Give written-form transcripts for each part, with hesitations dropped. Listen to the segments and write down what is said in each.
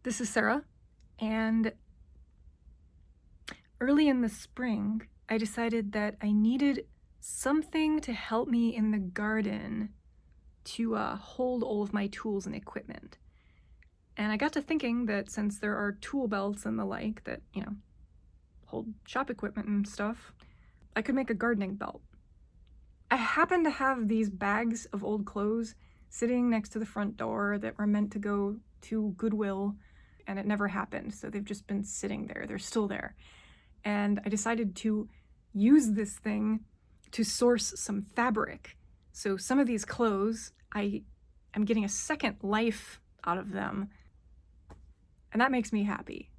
This is Sarah, and early in the spring, I decided that I needed something to help me in the garden to hold all of my tools and equipment. And I got to thinking that since there are tool belts and the like that, hold shop equipment and stuff, I could make a gardening belt. I happen to have these bags of old clothes sitting next to the front door that were meant to go to Goodwill, and it never happened, so they've just been sitting there. They're still there. And I decided to use this thing to source some fabric. So some of these clothes, I am getting a second life out of them, and that makes me happy.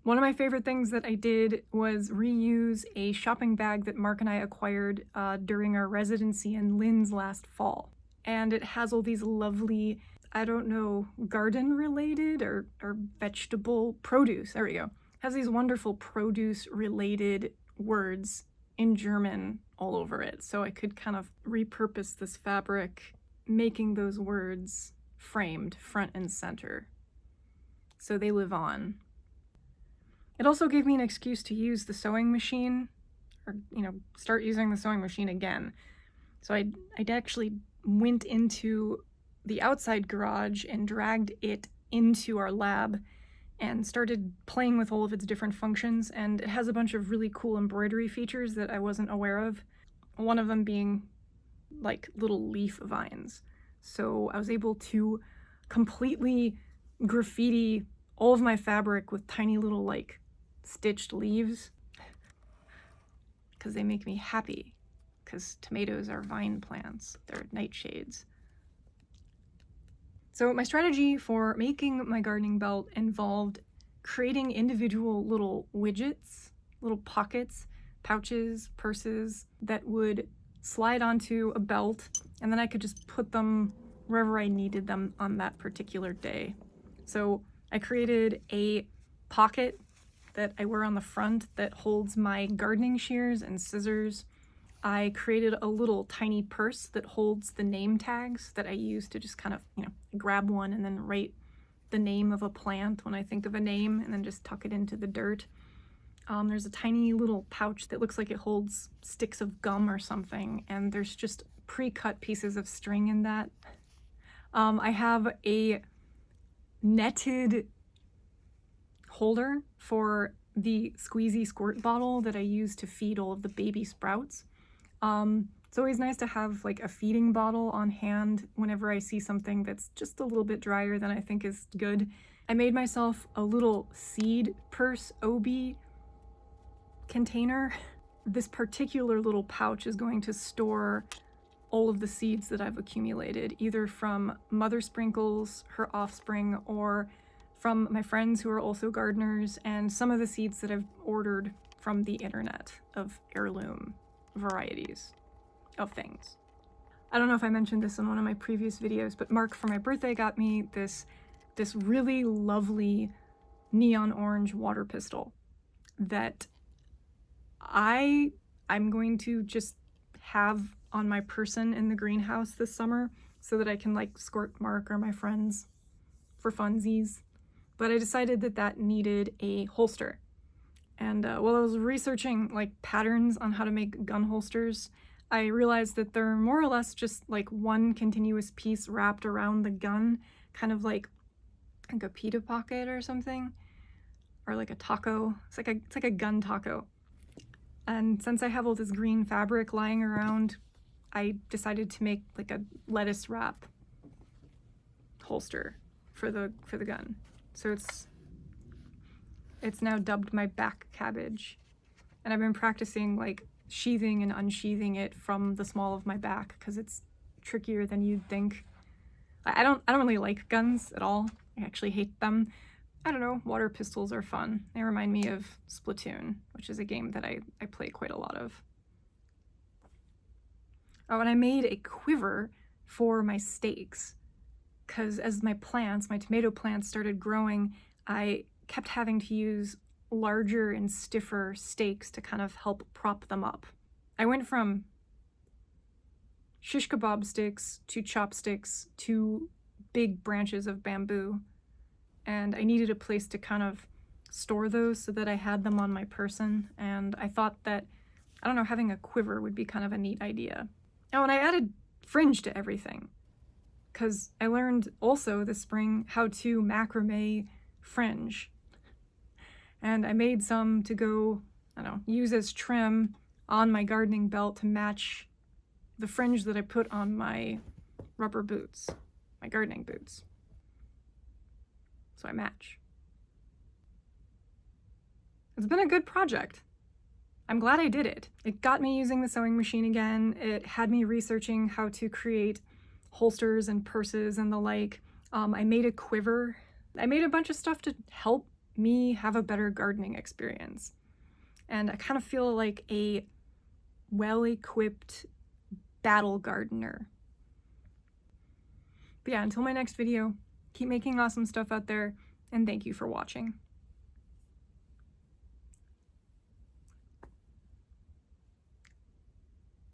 One of my favorite things that I did was reuse a shopping bag that Mark and I acquired during our residency in Linz last fall. And it has all these lovely, garden-related or vegetable produce. There we go. It has these wonderful produce-related words in German all over it. So I could kind of repurpose this fabric, making those words framed front and center. So they live on. It also gave me an excuse to use the sewing machine, or, start using the sewing machine again. So I actually went into the outside garage and dragged it into our lab and started playing with all of its different functions, and it has a bunch of really cool embroidery features that I wasn't aware of. One of them being like little leaf vines. So I was able to completely graffiti all of my fabric with tiny little like stitched leaves, because they make me happy, because tomatoes are vine plants, they're nightshades. So my strategy for making my gardening belt involved creating individual little widgets, little pockets, pouches, purses that would slide onto a belt, and then I could just put them wherever I needed them on that particular day. So I created a pocket that I wear on the front that holds my gardening shears and scissors. I created a little tiny purse that holds the name tags that I use to just kind of, grab one and then write the name of a plant when I think of a name, and then just tuck it into the dirt. There's a tiny little pouch that looks like it holds sticks of gum or something, and there's just pre-cut pieces of string in that. I have a netted holder for the squeezy squirt bottle that I use to feed all of the baby sprouts. It's always nice to have like a feeding bottle on hand whenever I see something that's just a little bit drier than I think is good. I made myself a little seed purse obi container. This particular little pouch is going to store all of the seeds that I've accumulated, either from Mother Sprinkles, her offspring, or from my friends who are also gardeners, and some of the seeds that I've ordered from the internet of heirloom varieties of things. I don't know if I mentioned this in one of my previous videos, but Mark for my birthday got me this really lovely neon orange water pistol that I'm going to just have on my person in the greenhouse this summer so that I can like squirt Mark or my friends for funsies. But I decided that needed a holster. And while I was researching like patterns on how to make gun holsters, I realized that they're more or less just like one continuous piece wrapped around the gun, kind of like a pita pocket or something, or like a taco. It's like a gun taco. And since I have all this green fabric lying around, I decided to make like a lettuce wrap holster for the gun. So it's now dubbed my back cabbage. And I've been practicing like sheathing and unsheathing it from the small of my back because it's trickier than you'd think. I don't really like guns at all. I actually hate them. I don't know, water pistols are fun. They remind me of Splatoon, which is a game that I play quite a lot of. Oh, and I made a quiver for my stakes, because as my tomato plants started growing, I kept having to use larger and stiffer stakes to kind of help prop them up. I went from shish kebab sticks to chopsticks to big branches of bamboo and I needed a place to kind of store those so that I had them on my person, and I thought that, I don't know, having a quiver would be kind of a neat idea. Oh, and I added fringe to everything, because I learned also this spring how to macrame fringe. And I made some to go, I don't know, use as trim on my gardening belt to match the fringe that I put on my rubber boots, my gardening boots. So I match. It's been a good project. I'm glad I did it. It got me using the sewing machine again. It had me researching how to create holsters and purses and the like. I made a quiver. I made a bunch of stuff to help me have a better gardening experience. And I kind of feel like a well-equipped battle gardener. But yeah, until my next video, keep making awesome stuff out there, and thank you for watching.